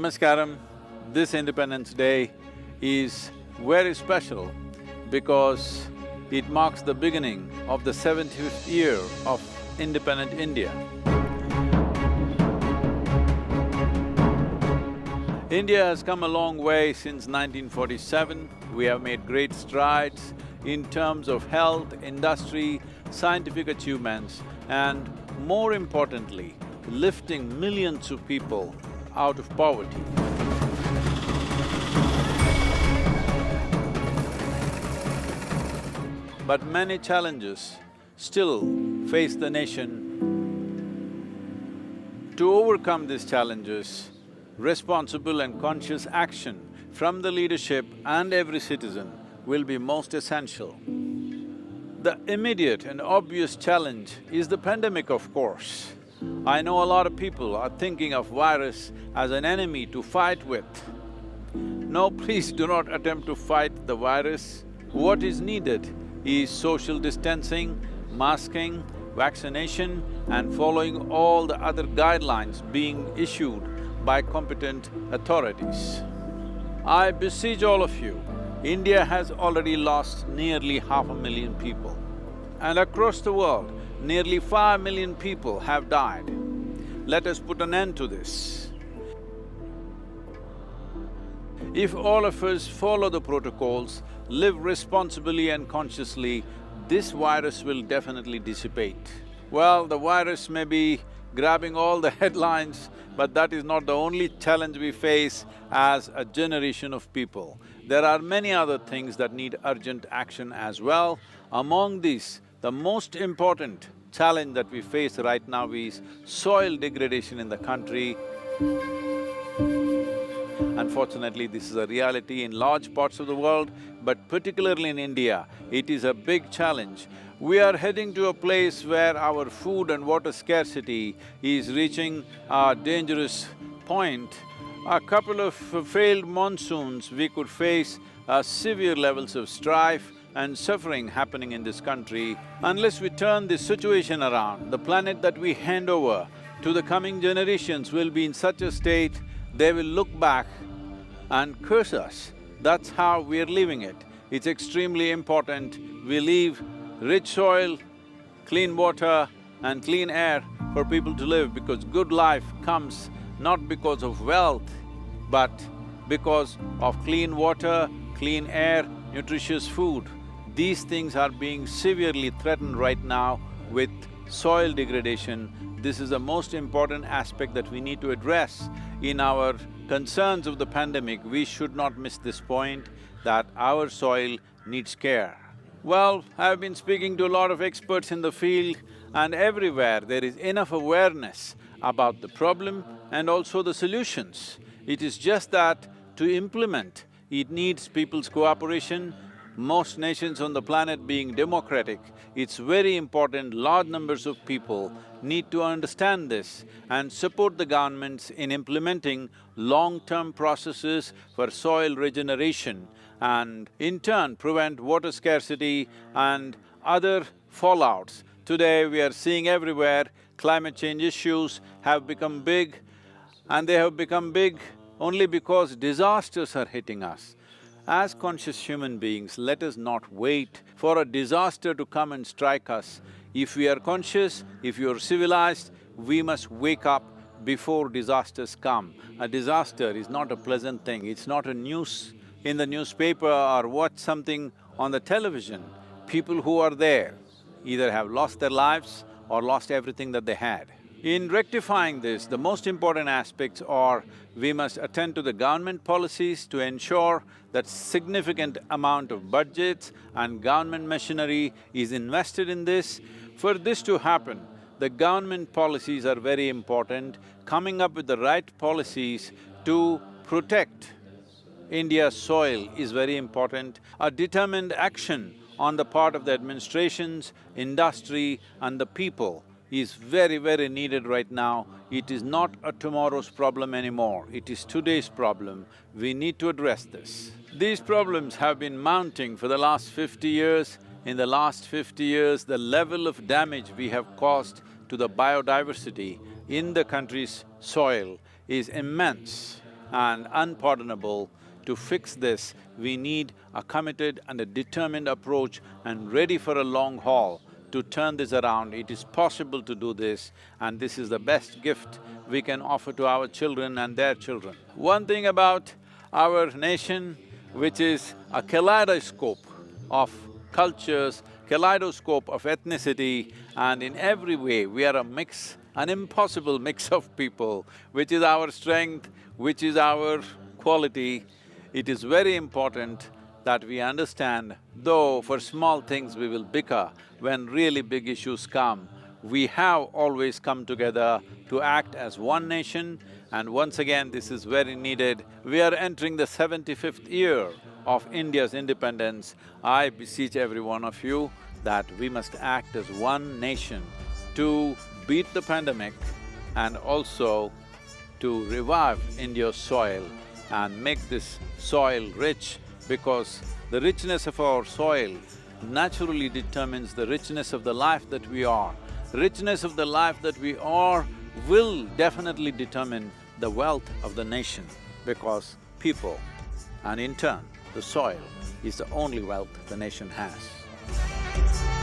Namaskaram. This Independence Day is very special because it marks the beginning of the 75th year of independent India. India has come a long way since 1947. We have made great strides in terms of health, industry, scientific achievements, and more importantly, lifting millions of people out of poverty. But many challenges still face the nation. To overcome these challenges, responsible and conscious action from the leadership and every citizen will be most essential. The immediate and obvious challenge is the pandemic, of course. I know a lot of people are thinking of virus as an enemy to fight with. No, please do not attempt to fight the virus. What is needed is social distancing, masking, vaccination and following all the other guidelines being issued by competent authorities. I beseech all of you, India has already lost nearly 500,000 people. And across the world, nearly 5 million people have died. Let us put an end to this. If all of us follow the protocols, live responsibly and consciously, this virus will definitely dissipate. Well, the virus may be grabbing all the headlines, but that is not the only challenge we face as a generation of people. There are many other things that need urgent action as well. Among these, the most important challenge that we face right now is soil degradation in the country. Unfortunately, this is a reality in large parts of the world, but particularly in India, it is a big challenge. We are heading to a place where our food and water scarcity is reaching a dangerous point. A couple of failed monsoons, we could face severe levels of strife and suffering happening in this country. Unless we turn this situation around, the planet that we hand over to the coming generations will be in such a state, they will look back and curse us. That's how we're leaving it. It's extremely important we leave rich soil, clean water and clean air for people to live, because good life comes not because of wealth, but because of clean water, clean air, nutritious food. These things are being severely threatened right now with soil degradation. This is the most important aspect that we need to address. In our concerns of the pandemic, we should not miss this point that our soil needs care. Well, I've been speaking to a lot of experts in the field, and everywhere there is enough awareness about the problem and also the solutions. It is just that to implement, it needs people's cooperation. Most nations on the planet being democratic, it's very important large numbers of people need to understand this and support the governments in implementing long-term processes for soil regeneration and in turn prevent water scarcity and other fallouts. Today we are seeing everywhere climate change issues have become big, and they have become big only because disasters are hitting us. As conscious human beings, let us not wait for a disaster to come and strike us. If we are conscious, if you are civilized, we must wake up before disasters come. A disaster is not a pleasant thing, it's not a news in the newspaper or watch something on the television. People who are there either have lost their lives or lost everything that they had. In rectifying this, the most important aspects are we must attend to the government policies to ensure that significant amount of budgets and government machinery is invested in this. For this to happen, the government policies are very important. Coming up with the right policies to protect India's soil is very important. A determined action on the part of the administrations, industry and the people is very, very needed right now. It is not a tomorrow's problem anymore, it is today's problem. We need to address this. These problems have been mounting for the last 50 years. In the last 50 years, the level of damage we have caused to the biodiversity in the country's soil is immense. and unpardonable. To fix this, we need a committed and a determined approach and ready for a long haul to turn this around. It is possible to do this, and this is the best gift we can offer to our children and their children. One thing about our nation, which is a kaleidoscope of cultures, kaleidoscope of ethnicity, and in every way we are a mix, an impossible mix of people, which is our strength, which is our quality. It is very important that we understand, though for small things we will bicker, when really big issues come, we have always come together to act as one nation, and once again this is very needed. We are entering the 75th year of India's independence. I beseech every one of you that we must act as one nation to beat the pandemic and also to revive India's soil and make this soil rich, because the richness of our soil naturally determines the richness of the life that we are. Richness of the life that we are will definitely determine the wealth of the nation, because people and in turn, the soil is the only wealth the nation has.